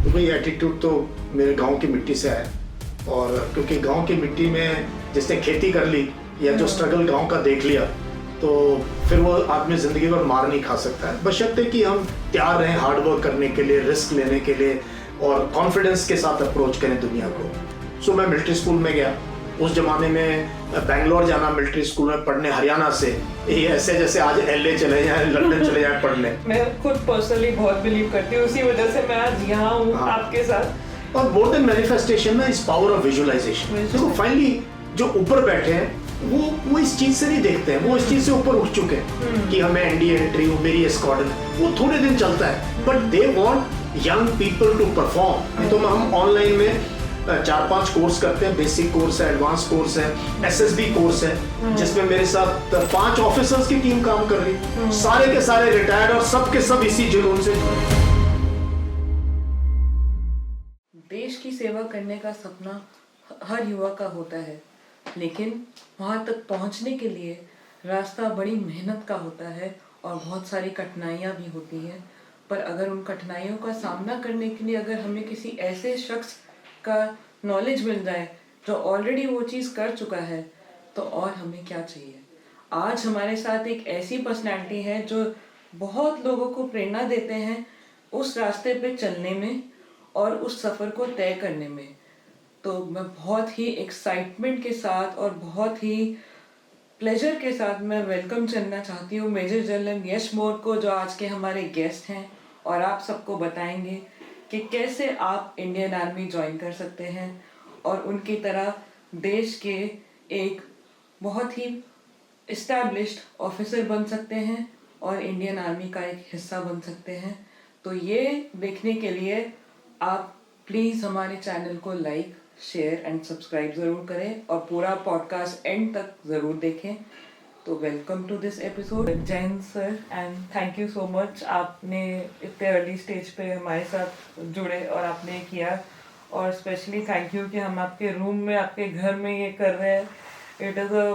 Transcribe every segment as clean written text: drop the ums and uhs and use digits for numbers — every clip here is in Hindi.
तो भाई एटीट्यूड तो मेरे गांव की मिट्टी से है। और क्योंकि गांव की मिट्टी में जिसने खेती कर ली या जो स्ट्रगल गांव का देख लिया, तो फिर वो आदमी ज़िंदगी भर मार नहीं खा सकता है, बशर्ते कि हम तैयार रहें हार्ड वर्क करने के लिए, रिस्क लेने के लिए और कॉन्फिडेंस के साथ अप्रोच करें दुनिया को। सो मैं मिलिट्री स्कूल में गया। उस जमाने में बेंगलोर जाना मिलिट्री स्कूल में पढ़ने हरियाणा से, ये ऐसे जैसे आज LA चले जाएं, लंदन चले जाएं पढ़ने। मैं खुद पर्सनली बहुत बिलीव करती हूँ, उसी वजह से मैं आज यहाँ हूँ आपके साथ। और मोर देन मैनिफेस्टेशन में इस पावर ऑफ विजुअलाइजेशन। देखो फाइनली जो ऊपर बैठे हैं वो इस चीज से नहीं देखते हैं, वो इस चीज से ऊपर उठ चुके हैं कि हमें एनडीए एंट्री हो, मेरी स्क्वाड्रन, वो थोड़े दिन चलता है, but they want young people to perform. तो हम ऑनलाइन में 4-5 कोर्स करते हैं, बेसिक कोर्स है, एडवांस कोर्स है, SSB कोर्स है, जिसमें मेरे साथ 5 ऑफिसर्स की टीम काम कर रही, सारे के सारे रिटायर्ड और सब के सब इसी जुनून से जुड़े। देश की सेवा करने का सपना हर युवा का होता है, लेकिन वहाँ तक पहुँचने के लिए रास्ता बड़ी मेहनत का होता है और बहुत सारी कठिनाइयाँ भी होती हैं। पर अगर उन कठिनाइयों का सामना करने के लिए अगर हमें किसी ऐसे शख्स का नॉलेज मिल जाए जो ऑलरेडी वो चीज़ कर चुका है, तो और हमें क्या चाहिए। आज हमारे साथ एक ऐसी पर्सनैलिटी है जो बहुत लोगों को प्रेरणा देते हैं उस रास्ते पे चलने में और उस सफ़र को तय करने में। तो मैं बहुत ही एक्साइटमेंट के साथ और बहुत ही प्लेजर के साथ मैं वेलकम करना चाहती हूँ मेजर जनरल यश मोर को, जो आज के हमारे गेस्ट हैं और आप सबको बताएंगे कि कैसे आप इंडियन आर्मी ज्वाइन कर सकते हैं और उनकी तरह देश के एक बहुत ही इस्टेब्लिश्ड ऑफिसर बन सकते हैं और इंडियन आर्मी का एक हिस्सा बन सकते हैं। तो ये देखने के लिए आप प्लीज़ हमारे चैनल को लाइक, शेयर एंड सब्सक्राइब ज़रूर करें और पूरा पॉडकास्ट एंड तक ज़रूर देखें। तो welcome to this episode Jain sir, and thank you so much, आपने इतने अर्ली स्टेज पे हमारे साथ जुड़े और आपने किया। और स्पेशली थैंक यू कि हम आपके रूम में, आपके घर में ये कर रहे हैं। It is a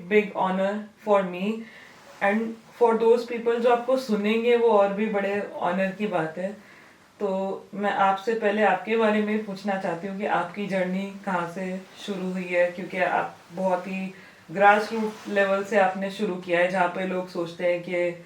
big honour for me and for those people जो आपको सुनेंगे, वो और भी बड़े ऑनर की बात है। तो मैं आपसे पहले आपके बारे में पूछना चाहती हूँ कि आपकी जर्नी कहाँ से शुरू हुई है, क्योंकि आप बहुत ही ग्रास रूट लेवल से आपने शुरू किया है, जहाँ पे लोग सोचते हैं कि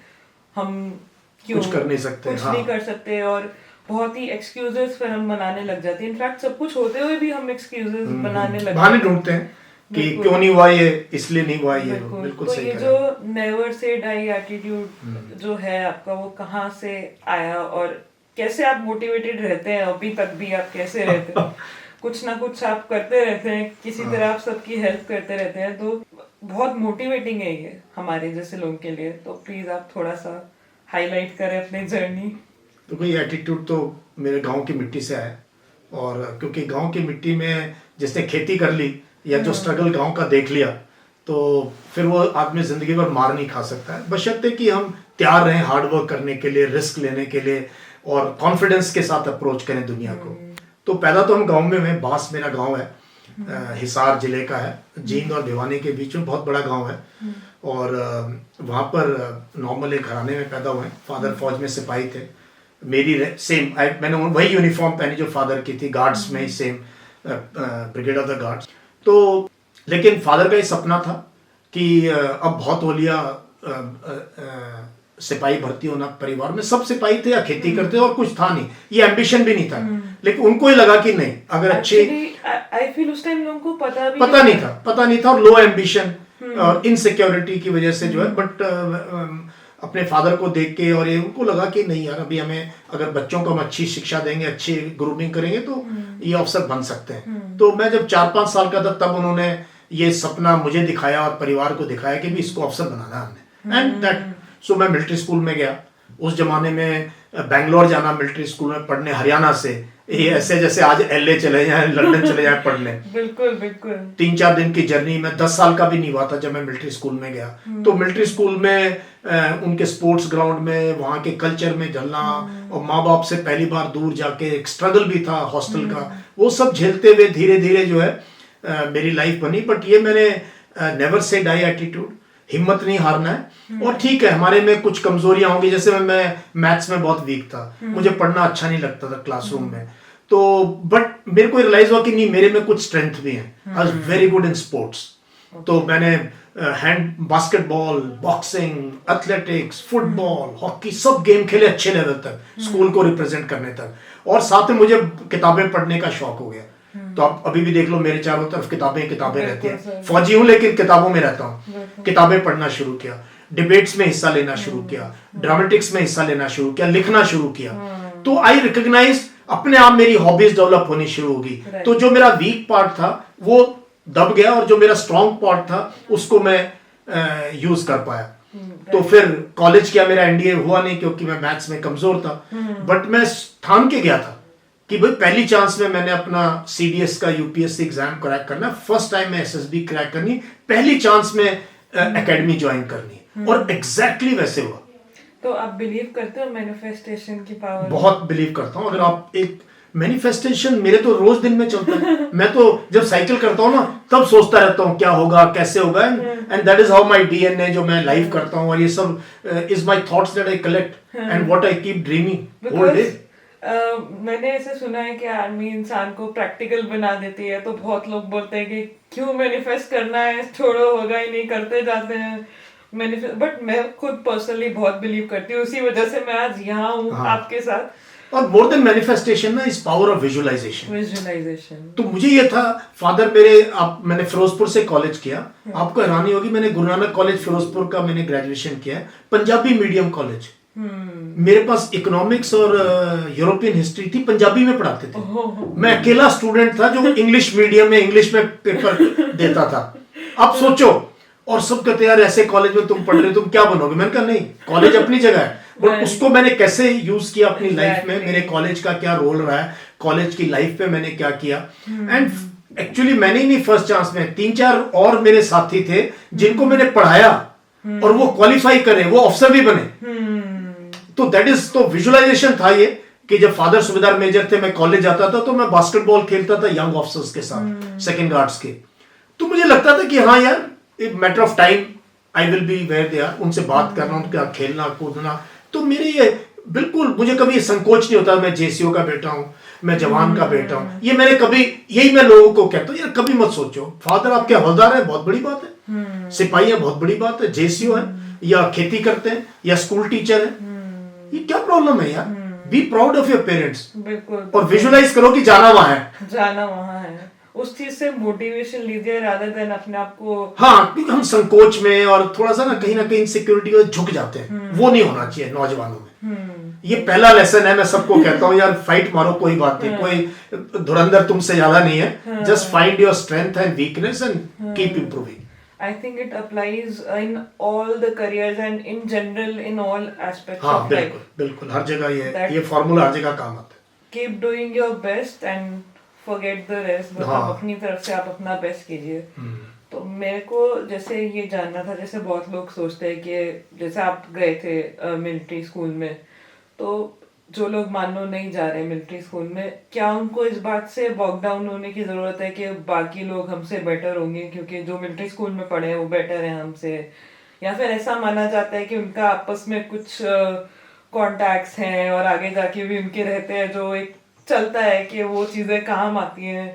हम क्यों कुछ कर नहीं सकते, कुछ नहीं कर सकते, और बहुत ही एक्सक्यूजेस फिर हम बनाने लग जाते हैं। इनफैक्ट सब कुछ होते हुए भी हम एक्सक्यूजेस बनाने लग बहाने ढूंढते हैं कि क्यों नहीं हुआ ये, इसलिए नहीं हुआ ये। बिल्कुल तो सही। ये जो नेवर से डाई एटीट्यूड जो है आपका, वो कहाँ से आया और कैसे आप मोटिवेटेड रहते हैं अभी तक भी? आप कैसे रहते हैं? कुछ ना कुछ आप करते रहते हैं, किसी तरह आप सबकी हेल्प करते रहते हैं, तो बहुत मोटिवेटिंग है ये हमारे जैसे लोगों के लिए। तो प्लीज आप थोड़ा सा हाईलाइट करें अपनी जर्नी। तो भाई एटीट्यूड तो मेरे गांव की मिट्टी से है। और क्योंकि गांव की मिट्टी में जिसने खेती कर ली या जो स्ट्रगल गांव का देख लिया, तो फिर वो आदमी ज़िंदगी भर मार नहीं खा सकता है, बशर्ते कि हम तैयार रहें हार्ड वर्क करने के लिए, रिस्क लेने के लिए और कॉन्फिडेंस के साथ अप्रोच करें दुनिया को। तो पैदा तो हम गांव में हुए, बास मेरा गांव है, हिसार जिले का है, जींद और भिवानी के बीच में बहुत बड़ा गांव है। और वहाँ पर नॉर्मल एक घराने में पैदा हुए। फादर फौज में सिपाही थे, मेरी सेम मैंने वही यूनिफॉर्म पहनी जो फादर की थी, गार्ड्स में ही same, brigade of the guards. तो लेकिन फादर का ये सपना था कि अब बहुत हो लिया, सिपाही भर्ती होना। परिवार में सब सिपाही थे या खेती करते और कुछ था नहीं, ये एम्बिशन भी नहीं था। लेकिन उनको ही लगा कि नहीं, अगर अच्छे आई फील उस टाइम लोगों को पता नहीं था और लो एम्बिशन और इनसिक्योरिटी की वजह से जो है, बट अपने फादर को देख के और ये उनको लगा कि नहीं यार, अभी हमें अगर बच्चों को हम अच्छी शिक्षा देंगे, अच्छी ग्रूमिंग करेंगे तो ये अफसर बन सकते हैं। तो मैं जब 4-5 साल का था तब उन्होंने ये सपना मुझे दिखाया और परिवार को दिखाया कि भी इसको अफसर बनाना हमने। एंड दैट सो मैं मिलिट्री स्कूल में गया। उस जमाने में बेंगलोर जाना मिलिट्री स्कूल में पढ़ने हरियाणा से, ये ऐसे जैसे आज LA चले जाएं, लंदन चले जाएं पढ़ने। बिल्कुल 3-4 दिन की जर्नी में 10 साल का भी नहीं हुआ था जब मैं मिलिट्री स्कूल में गया। तो मिलिट्री स्कूल में उनके स्पोर्ट्स ग्राउंड में, वहाँ के कल्चर में ढलना और माँ बाप से पहली बार दूर जाके एक स्ट्रगल भी था हॉस्टल का, वो सब झेलते हुए धीरे धीरे जो है मेरी लाइफ बनी। बट ये मैंने नेवर से डाई एटीट्यूड, हिम्मत नहीं हारना है। और ठीक है, हमारे में कुछ कमजोरियां होंगी, जैसे मैं मैथ्स में बहुत वीक था, मुझे पढ़ना अच्छा नहीं लगता था क्लासरूम में, तो बट मेरे को रियलाइज हुआ कि नहीं, मेरे में कुछ स्ट्रेंथ भी है। I was very good in sports. तो मैंने hand basketball, boxing, athletics, football, hockey सब गेम खेले अच्छे लेवल तक, स्कूल को रिप्रेजेंट करने तक। और साथ में मुझे किताबें पढ़ने का शौक हो गया। तो आप अभी भी देख लो, मेरे चारों तरफ किताबें किताबें रहती हैं। फौजी हूं लेकिन किताबों में रहता हूँ। किताबें पढ़ना शुरू किया, डिबेट्स में हिस्सा लेना शुरू किया, ड्रामेटिक्स में हिस्सा लेना शुरू किया, लिखना शुरू किया। तो आई रिकॉग्नाइज अपने आप मेरी हॉबीज डेवलप होनी शुरू होगी। तो जो मेरा वीक पार्ट था वो दब गया, और जो मेरा स्ट्रॉन्ग पार्ट था उसको मैं यूज कर पाया। तो फिर कॉलेज किया, मेरा एनडीए हुआ नहीं क्योंकि मैं मैथ्स में कमजोर था। बट मैं ठान के गया था कि भाई पहली चांस में मैंने अपना सीडीएस का यूपीएससी एग्जाम क्रैक करना, फर्स्ट टाइम में एसएसबी क्रैक करनी, पहली चांस में एकेडमी ज्वाइन करनी। और एग्जैक्टली वैसे हुआ। तो आप बिलीव करते हो मैनिफेस्टेशन की पावर? बहुत बिलीव करता हूँ। अगर आप एक मैनिफेस्टेशन मेरे तो रोज दिन में चलता है। मैं तो जब साइकिल करता हूँ ना, तब सोचता रहता हूँ क्या होगा, कैसे होगा, and that is how my DNA जो मैं लाइव करता हूँ। और ये सब is my thoughts that I collect and what I keep dreaming whole day. मैंने ऐसे सुना है कि आर्मी इंसान को प्रैक्टिकल बना देती है। तो बहुत लोग बोलते हैं कि क्यों मैनिफेस्ट करना है, छोड़ो, होगा ही नहीं, करते जाते हैं मैनिफेस्ट। बट मैं खुद पर्सनली बहुत बिलीव करती हूँ, उसी वजह से मैं आज यहाँ हूँ आपके साथ। और मोर देन मैनिफेस्टेशन ना, is power of visualisation. Visualisation तो मुझे ये था, फादर मेरे, मैंने फिरोजपुर से कॉलेज किया। आपको हैरानी होगी, मैंने गुरु नानक कॉलेज फिरोजपुर का मैंने ग्रेजुएशन किया है, पंजाबी मीडियम कॉलेज। मेरे पास इकोनॉमिक्स और यूरोपियन हिस्ट्री थी, पंजाबी में पढ़ाते थे। मैं अकेला स्टूडेंट था जो इंग्लिश मीडियम में इंग्लिश में पेपर देता था। अब सोचो, और सब कहते यार ऐसे कॉलेज में तुम पढ़ रहे हो, तुम क्या बनोगे? मैंने कहा नहीं, कॉलेज अपनी जगह है, बट उसको मैंने कैसे यूज किया अपनी लाइफ में, मेरे कॉलेज का क्या रोल रहा है, कॉलेज की लाइफ में मैंने क्या किया। एंड एक्चुअली मैंने ही नहीं, फर्स्ट चांस में 3-4 और मेरे साथी थे जिनको मैंने पढ़ाया और वो क्वालिफाई करे, वो अफसर भी बने। तो दैट इज, तो विजुअलाइजेशन था ये कि जब फादर सूबेदार मेजर थे, मैं कॉलेज जाता था तो मैं बास्केटबॉल खेलता था यंग ऑफिसर्स के साथ, सेकंड गार्ड्स के। तो मुझे लगता था कि हाँ यार, matter of time I will be where they are, उनसे बात करना, उनका खेलना कूदना। तो मेरे ये बिल्कुल, मुझे कभी संकोच नहीं होता, मैं जेसीओ का बेटा हूं, मैं जवान का बेटा हूं। ये मैंने कभी, यही मैं लोगों को कहता हूँ, यार कभी मत सोचो फादर आपके हवलदार है, बहुत बड़ी बात है, सिपाही है, बहुत बड़ी बात है, जेसीओ है, या खेती करते हैं, या स्कूल टीचर है, ये क्या प्रॉब्लम है यार? Be proud of your parents. बिल्कुल। और विजुअलाइज करो कि जाना वहां है, जाना वहां है, उस चीज से मोटिवेशन लीजिए रादर देन अपने आप को। हाँ, क्योंकि हम संकोच में और थोड़ा सा ना कहीं इनसिक्योरिटी में झुक जाते हैं। वो नहीं होना चाहिए नौजवानों में। ये पहला लेसन है, मैं सबको कहता हूँ यार, फाइट मारो, कोई बात नहीं, कोई धुरंधर तुमसे ज्यादा नहीं है। Just find your strength and weakness and keep improving. I think it applies in all the careers and in general in all aspects हाँ, of life. बिल्कुल बिल्कुल, हर जगह ये फॉर्मूला हर जगह काम आता है। Keep doing your best and forget the rest. मतलब अपनी तरफ से आप अपना बेस्ट कीजिए। तो मेरे को जैसे ये जानना था, जैसे बहुत लोग सोचते हैं कि जैसे आप गए थे मिलिट्री स्कूल में, तो जो लोग मान लो नहीं जा रहे मिलिट्री स्कूल में, क्या उनको इस बात से बॉग डाउन होने की जरूरत है कि बाकी लोग हमसे बेटर होंगे क्योंकि जो मिलिट्री स्कूल में पढ़े हैं वो बेटर हैं हमसे, या फिर ऐसा माना जाता है कि उनका आपस में कुछ कॉन्टैक्ट्स हैं और आगे जाके भी उनके रहते हैं, जो एक चलता है कि वो चीजें काम आती हैं?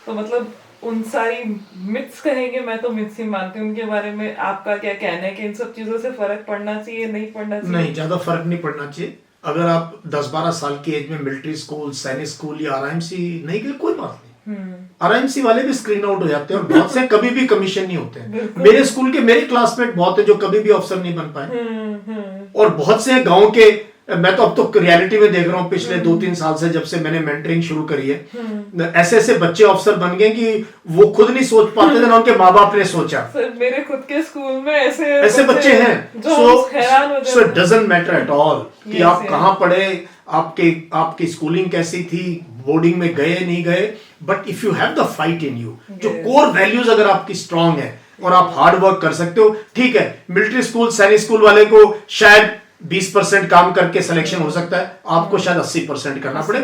तो मतलब उन सारी मिथ्स कहेंगे, मैं तो मिथ्स ही मानती हूँ उनके बारे में। आपका क्या कहना है कि इन सब चीजों से फर्क पड़ना चाहिए, नहीं पड़ना चाहिए? नहीं, ज्यादा फर्क नहीं पड़ना चाहिए। अगर आप 10-12 साल की एज में मिलिट्री स्कूल, सैनिक स्कूल या आरआईएमसी नहीं गए, कोई बात नहीं। आरआईएमसी वाले भी स्क्रीन आउट हो जाते हैं, और बहुत से कभी भी कमीशन नहीं होते हैं। मेरे स्कूल के मेरे क्लासमेट बहुत है जो कभी भी अफसर नहीं बन पाए, और बहुत से गांव के, मैं तो अब तो रियलिटी में देख रहा हूँ पिछले 2-3 साल से, जब से मैंने मेंटरिंग शुरू करी है, ऐसे ऐसे बच्चे अफसर बन गए कि वो खुद नहीं सोच पाते थे ना उनके माँ बाप ने सोचा। सर, मेरे खुद के स्कूल में ऐसे बच्चे हैं। So it doesn't matter at all कि आप कहाँ पढ़े, आपकी स्कूलिंग कैसी थी, बोर्डिंग में गए नहीं गए, but if you have the fight in you, जो कोर वैल्यूज अगर आपकी स्ट्रांग है और आप हार्ड वर्क कर सकते हो, ठीक है। मिलिट्री स्कूल, सैनिक स्कूल वाले को शायद 20% काम करके सिलेक्शन हो सकता है, आपको शायद 80% करना पड़े,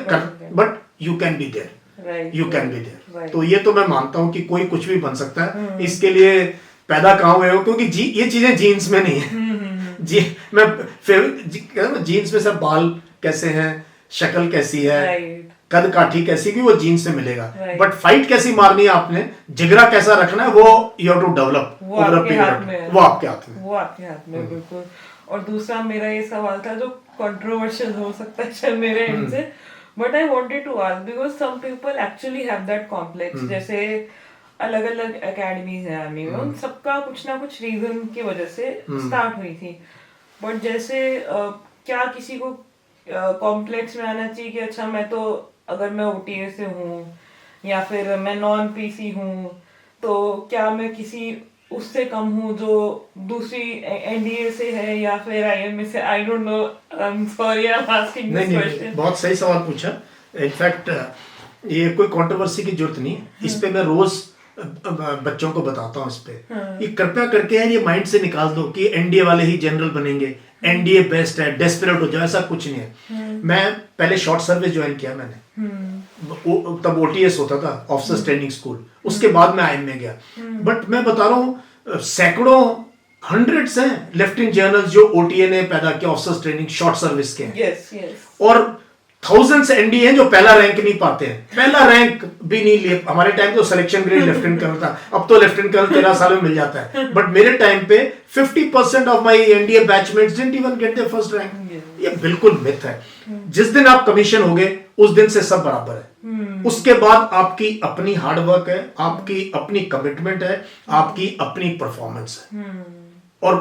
but you can be there, you can be there. तो ये तो मैं मानता हूं कि कोई कुछ भी बन सकता है। इसके लिए पैदा कहाँ हुए हो, क्योंकि ये चीजें जीन्स में नहीं है। जी मैं फिर जीन्स में सब बाल कैसे हैं, शक्ल कैसी है, कद काठी कैसी, भी वो जीन्स से मिलेगा। बट फाइट कैसी मारनी है आपने, जिगरा कैसा रखना है, वो you have to develop over a period, वो आपके हाथ में। बिल्कुल। और दूसरा मेरा ये सवाल था जो कंट्रोवर्शियल हो सकता है शायद मेरे एंड से, but I wanted to ask because some people actually have that complex. जैसे अलग अलग एकेडमीज है आर्मी में, उन सबका कुछ ना कुछ रीजन की वजह से स्टार्ट हुई थी। बट जैसे क्या किसी को कॉम्प्लेक्स में आना चाहिए कि अच्छा मैं तो अगर मैं ओटीए से हूँ या फिर मैं नॉन पीसी हूँ, तो क्या मैं किसी उससे कम हूँ जो दूसरी एनडीए से है या फिर आईएमए से? I don't know, I am sorry I am asking this question. बहुत सही सवाल पूछा। इनफैक्ट ये कोई कंट्रोवर्सी की जरूरत नहीं है, इस पे मैं रोज बच्चों को बताता हूँ इस पे। ये कृपया करके यार ये माइंड से निकाल दो कि एनडीए वाले ही जनरल बनेंगे, एनडीए बेस्ट है, डेस्परेट हो जाओ, ऐसा कुछ नहीं है। मैं पहले शॉर्ट सर्विस ज्वाइन किया मैंने, तब ओटीएस होता था, ऑफिसर्स ट्रेनिंग स्कूल, उसके बाद मैं आईएम में गया। बट मैं बता रहा हूँ सैकड़ों हंड्रेड्स हैं लेफ्टिनेंट जनरल जो ओटीए ने पैदा किया, ऑफिसर्स ट्रेनिंग शॉर्ट सर्विस के हैं। और थाउजेंड्स एनडीए हैं जो पहला रैंक नहीं पाते हैं, पहला रैंक भी नहीं लिए। हमारे टाइम तो सिलेक्शन ग्रेड लेफ्टिनेंट कर्नल था, अब तो लेफ्टिनेंट कर्नल 13 साल में मिल जाता है। बट मेरे टाइम पे 50% of my NDA batchmates didn't even get their first rank. ये बिल्कुल मिथ है। जिस दिन आप कमीशन होगे उस दिन से सब बराबर है। उसके बाद आपकी अपनी हार्डवर्क है, आपकी अपनी कमिटमेंट है, आपकी अपनी परफॉर्मेंस है। और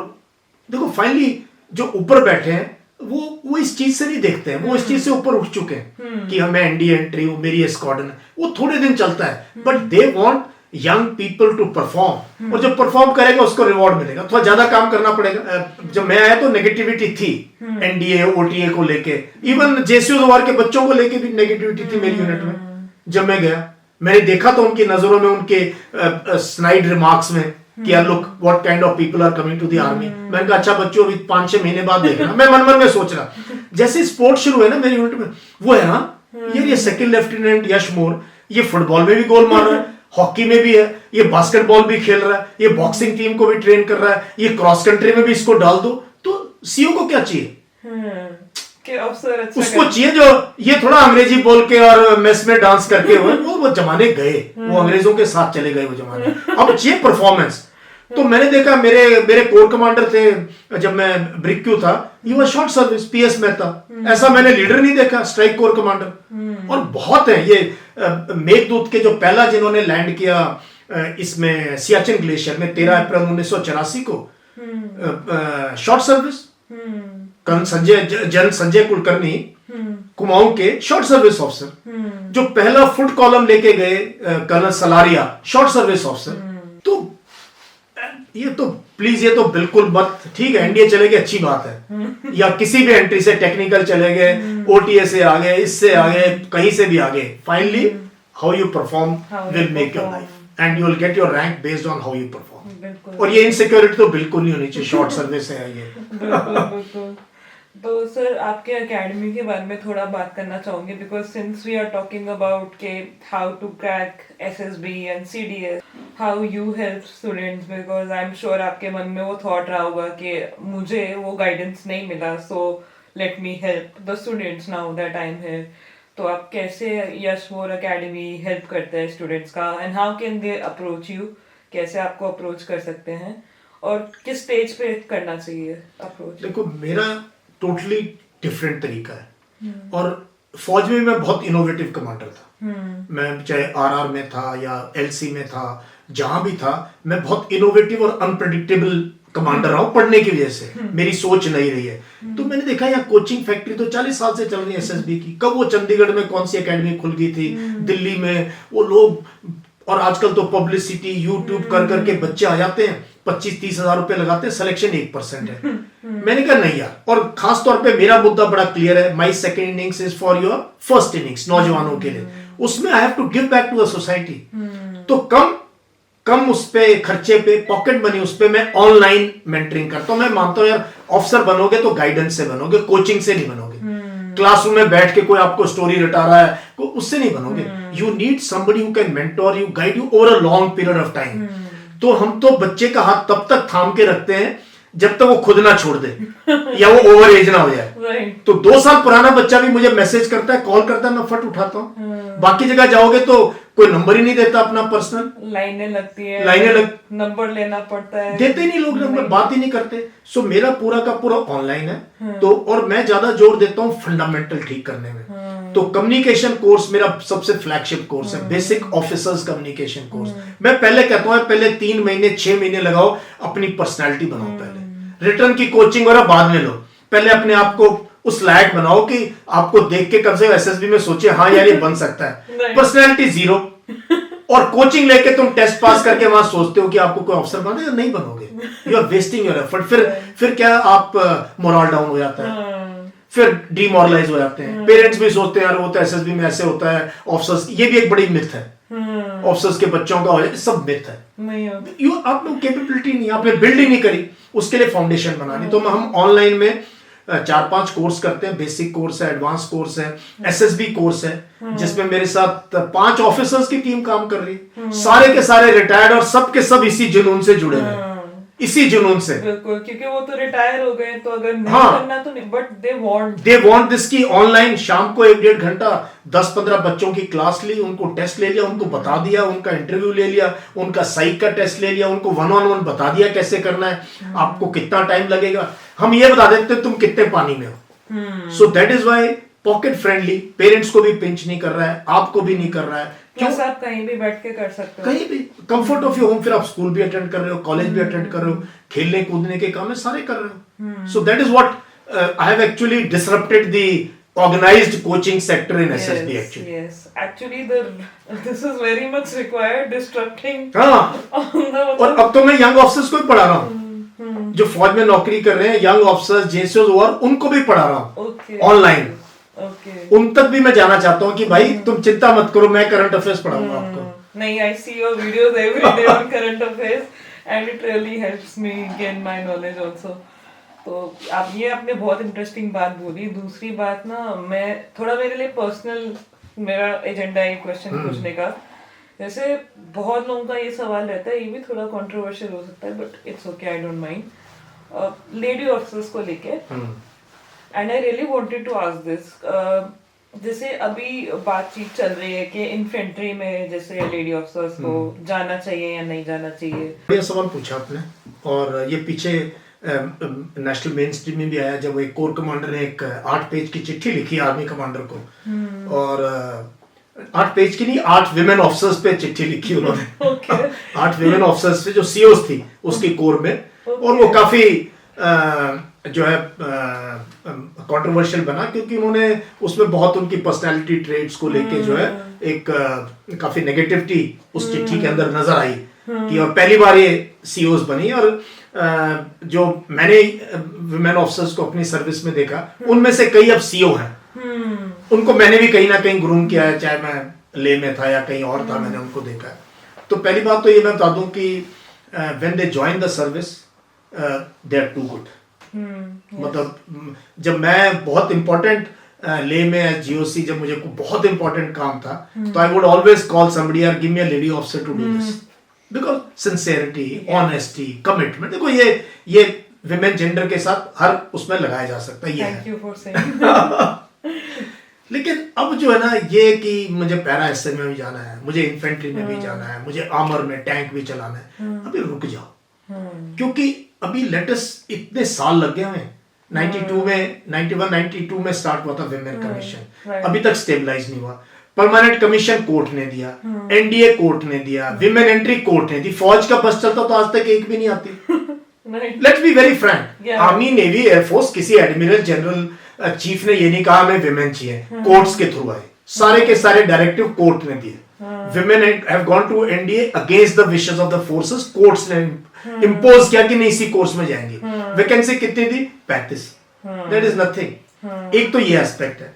देखो फाइनली जो ऊपर बैठे हैं वो इस चीज से नहीं देखते हैं, वो इस चीज से ऊपर उठ चुके हैं कि हमें एनडीए एंट्री हो, मेरी स्क्वाड्रन है। वो थोड़े दिन चलता है, but they want young people to perform, और जो परफॉर्म करेगा उसको रिवॉर्ड मिलेगा। थोड़ा ज्यादा काम करना पड़ेगा। जब मैं आया तो नेगेटिविटी थी एनडीए ओटीए को लेके, इवन जेसीओ वार के बच्चों को लेके भी नेगेटिविटी थी मेरी यूनिट में। जब मैं गया मैंने देखा तो उनकी नजरों में, उनके स्नाइड रिमार्क्स में कि look what kind of people are coming to the army. मैंने कहा अच्छा बच्चों अभी 5-6 महीने बाद देखना। मैं मन में सोच रहा, जैसे स्पोर्ट शुरू है ना मेरी यूनिट में, वो है हाँ ये सेकंड लेफ्टिनेंट यश मोर, ये फुटबॉल में भी गोल मार रहा है, हॉकी में भी है, ये बास्केटबॉल भी खेल रहा है, ये बॉक्सिंग टीम को भी ट्रेन कर रहा है, ये क्रॉस कंट्री में भी इसको डाल दो। तो सीओ को क्या चाहिए कि अफसर अच्छा उसको चाहिए जो ये थोड़ा अंग्रेजी बोल के और मेस में डांस करके हुए, वो जमाने गए, वो अंग्रेजों के साथ चले गए वो जमाने। अब चाहिए परफॉर्मेंस। तो मैंने देखा मेरे कोर कमांडर थे जब मैं ब्रिक्यू था, ये वो शॉर्ट सर्विस पीएस मेहता, ऐसा मैंने लीडर नहीं देखा स्ट्राइक कोर कमांडर। और बहुत है ये मेघदूत के जो पहला जिन्होंने लैंड किया इसमें सियाचिन ग्लेशियर में 13 अप्रैल 1984 को, short service colonel Sanjay Kulkarni Kumaon के शॉर्ट सर्विस ऑफिसर। जो पहला फुट कॉलम लेके गए colonel Salaria, short service officer. तो ये तो प्लीज ये तो बिल्कुल मत, ठीक है एनडीए चले गए अच्छी बात है, या किसी भी एंट्री से टेक्निकल चले गए, ओटीए से आ गए, इससे आ गए, कहीं से भी आ गए, finally how you perform will make your life and you will get your rank based on how you perform. और ये इनसिक्योरिटी तो बिल्कुल नहीं होनी चाहिए, शॉर्ट सर्विस है ये। बिल्कुल। तो सर आपके एकेडमी के बारे में थोड़ा बात करना चाहूंगी, because since we are talking about के how to crack SSB and CDS, how you help students, because I am sure आपके मन में वो थॉट रहा होगा कि मुझे वो गाइडेंस नहीं मिला, so let me help the students now that I am here. तो आप कैसे यश मोर एकेडमी हेल्प करते हैं स्टूडेंट्स का, and how can they approach you, कैसे आपको अप्रोच कर सकते हैं और किस स्टेज पे करना चाहिए अप्रोच? देखो मेरा टोटली डिफरेंट तरीका है, और फौज में मैं बहुत इनोवेटिव कमांडर था। मैं चाहे आरआर में था या एलसी में था, जहां भी था मैं बहुत इनोवेटिव और अनप्रेडिक्टेबल कमांडर रहा हूं, पढ़ने की वजह से मेरी सोच नहीं रही है। तो मैंने देखा यहाँ कोचिंग फैक्ट्री तो 40 साल से चल रही है एसएसबी की, कब वो चंडीगढ़ में कौन सी एकेडमी खुल गई थी, दिल्ली में वो लोग, और आजकल तो पब्लिसिटी यूट्यूब कर करके बच्चे आ जाते हैं, 25-30 हजार रुपए लगाते हैं, सिलेक्शन 1% है। मैंने कहा नहीं यार, और खास तौर पे मेरा मुद्दा बड़ा क्लियर है, my second innings is for your first innings, नौजवानों के लिए, उसमें I have to give back to the society. तो कम उस पे खर्चे पे, पॉकेट मनी उस पे मैं ऑनलाइन मेंटरिंग करता हूं। मैं मानता हूं यार ऑफिसर बनोगे तो गाइडेंस से बनोगे, कोचिंग से नहीं बनोगे। क्लासरूम में बैठ के कोई आपको स्टोरी रटा रहा है उससे नहीं बनोगे। You need somebody who can mentor you, guide you over a long period of time. तो हम तो बच्चे का हाथ तब तक थाम के रखते हैं जब तक वो खुद ना छोड़ दे या वो ओवर एज ना हो जाए। राइट। तो 2 साल पुराना बच्चा भी मुझे मैसेज करता है, कॉल करता है, मैं फट उठाता हूँ। बाकी जगह जाओगे तो कोई नंबर ही नहीं देता अपना पर्सनल, लाइनें लगती है, लाइनें लग नंबर लेना पड़ता है, देते ही नहीं लोग नंबर, बात ही नहीं करते। सो मेरा पूरा का पूरा ऑनलाइन है। तो और मैं ज्यादा जोर देता हूँ फंडामेंटल ठीक करने में। तो कम्युनिकेशन कोर्स मेरा सबसे फ्लैगशिप कोर्स है, बेसिक ऑफिसर्स कम्युनिकेशन कोर्स। मैं पहले कहता हूँ पहले 3 महीने 6 महीने लगाओ, अपनी पर्सनैलिटी बनाओ। पहले रिटर्न की कोचिंग वगैरह बाद में लो, पहले अपने आप को उस लायक बनाओ कि आपको देख के कम से कम एसएसबी में सोचे हाँ यार ये बन सकता है। पर्सनैलिटी 0। और कोचिंग लेके तुम टेस्ट पास करके वहां सोचते हो कि आपको कोई अफसर बने, नहीं बनोगे। You are wasting your effort. फिर क्या आप मोरल डाउन हो जाता है, फिर डीमोरलाइज हो जाते हैं। पेरेंट्स भी सोचते हैं यार वो तो एसएसबी में ऐसे होता है, ऑफिसर्स, ये भी एक बड़ी मिथ है। ऑफिसर्स के बच्चों का हो जाए, सब मिथ है। नहीं आप लोग कैपेबिलिटी नहीं, आपने बिल्ड ही नहीं करी, उसके लिए फाउंडेशन बनानी। तो हम ऑनलाइन में 4-5 कोर्स करते हैं। बेसिक कोर्स है, एडवांस कोर्स है, एसएसबी कोर्स है, जिसमें मेरे साथ 5 ऑफिसर्स की टीम काम कर रही है। सारे के सारे रिटायर्ड और सब के सब इसी जुनून से जुड़े हुए हैं, इसी जुनून से। बिल्कुल, क्योंकि वो तो रिटायर हो गए, तो अगर नहीं करना तो नहीं, बट दे वांट दिस की ऑनलाइन शाम को 1-1.5 घंटा 10-15 बच्चों की क्लास ली, उनको टेस्ट ले लिया, उनको बता दिया, उनका इंटरव्यू ले लिया, उनका साइक का टेस्ट ले लिया, उनको 1-on-1 बता दिया कैसे करना है, आपको कितना टाइम लगेगा, हम ये बता देते तुम कितने पानी में हो। So that is why pocket friendly, parents को भी पिंच नहीं कर रहा है, आपको भी नहीं कर रहा है। प्लस आप कहीं भी बैठ के कर सकते हो, कहीं भी कंफर्ट ऑफ योर होम। फिर आप स्कूल भी अटेंड कर रहे हो, कॉलेज भी अटेंड कर रहे हो, खेलने कूदने के काम है सारे कर रहे हो। So that is what I have actually disrupted the organised coaching sector in SSB actually. Yes, actually this is very much required, distracting. हाँ, और अब तो मैं यंग ऑफिसर्स को भी पढ़ा रहा हूँ, जो फौज में नौकरी कर रहे हैं, यंग ऑफिसर्स, जेसीओज, और उनको भी पढ़ा रहा हूँ ऑनलाइन। उन तक भी मैं जाना चाहता हूँ कि भाई तुम चिंता मत करो, मैं करंट अफेयर्स पढ़ाऊंगा आपको। नहीं, I see your videos every day on current affairs and it really helps me gain my knowledge also. तो आप ये आपने बहुत इंटरेस्टिंग बात बोली। दूसरी बात ना, मैं थोड़ा, मेरे लिए पर्सनल मेरा एजेंडा है क्वेश्चन पूछने का। जैसे बहुत लोगों का ये सवाल रहता है, ये भी थोड़ा कंट्रोवर्शियल हो सकता है, but it's okay, I don't mind. Lady officers को लेके, and I really wanted to ask this. जैसे अभी बातचीत चल रही है कि इन्फेंट्री में जैसे लेडी ऑफिसर्स को जाना चाहिए या नहीं जाना चाहिए। बढ़िया सवाल पूछा आपने। और ये पीछे नेशनल मेन स्ट्रीम में भी आया, जब एक कोर कमांडर ने एक 8 पेज की चिट्ठी लिखी आर्मी कमांडर को, और 8 पेज की नहीं, 8 विमेन ऑफिसर्स पे चिट्ठी लिखी उन्होंने। 8 विमेन ऑफिसर्स पे जो सीओस थी उसकी कोर में। और वो काफी जो है कंट्रोवर्शियल बना, क्योंकि उन्होंने उसमें बहुत उनकी पर्सनालिटी ट्रेड्स को लेके जो है एक काफी नेगेटिविटी उस चिट्ठी के अंदर नजर आई कि, और पहली बार ये सीओस बनी। और जो मैंने विमेन ऑफिसर्स को अपनी सर्विस में देखा, उनमें से कई अब सीओ हैं। उनको मैंने भी कहीं ना कहीं ग्रूम किया है, चाहे मैं ले में था या कहीं और था, मैंने उनको देखा है। तो पहली बात तो ये मैं बता दूं कि when they join the service they are too good. मतलब जब मैं बहुत इंपॉर्टेंट ले में एज जीओसी, जब मुझे बहुत इंपॉर्टेंट काम था, तो I would always call somebody और give me a lady officer to do this, because sincerity, honesty, commitment. देखो ये विमेन जेंडर के साथ हर उसमें लगाया जा सकता है, ये थैंक यू फॉर सेइंग। लेकिन अब जो है ना, ये कि मुझे पैरा एसए में भी जाना है, मुझे इन्फेंट्री में भी जाना है, मुझे आर्मर में टैंक भी चलाना है, अभी रुक जाओ। क्योंकि अभी लेटेस्ट इतने साल लग गए हैं। 92 में 91-92 में स्टार्ट हुआ था विमेन कमीशन, अभी तक स्टेबलाइज नहीं हुआ। परमानेंट कमीशन कोर्ट ने दिया, एनडीए कोर्ट ने दिया, विमेन एंट्री कोर्ट ने दी। फौज का बस चलता तो आज तक एक भी नहीं आती। Let's be very Frank, army, navy, air force, किसी एडमिरल, जनरल, चीफ ने ये नहीं कहा हमें विमेन चाहिए, कोर्ट्स के थ्रू आए, सारे के सारे डायरेक्टिव कोर्ट ने दिए। Women have gone to NDA against the wishes of the forces, courts ने इंपोज किया कि नहीं इसी कोर्स में जाएंगे। वैकेंसी कितनी थी? 35। That is nothing. एक तो ये एस्पेक्ट है।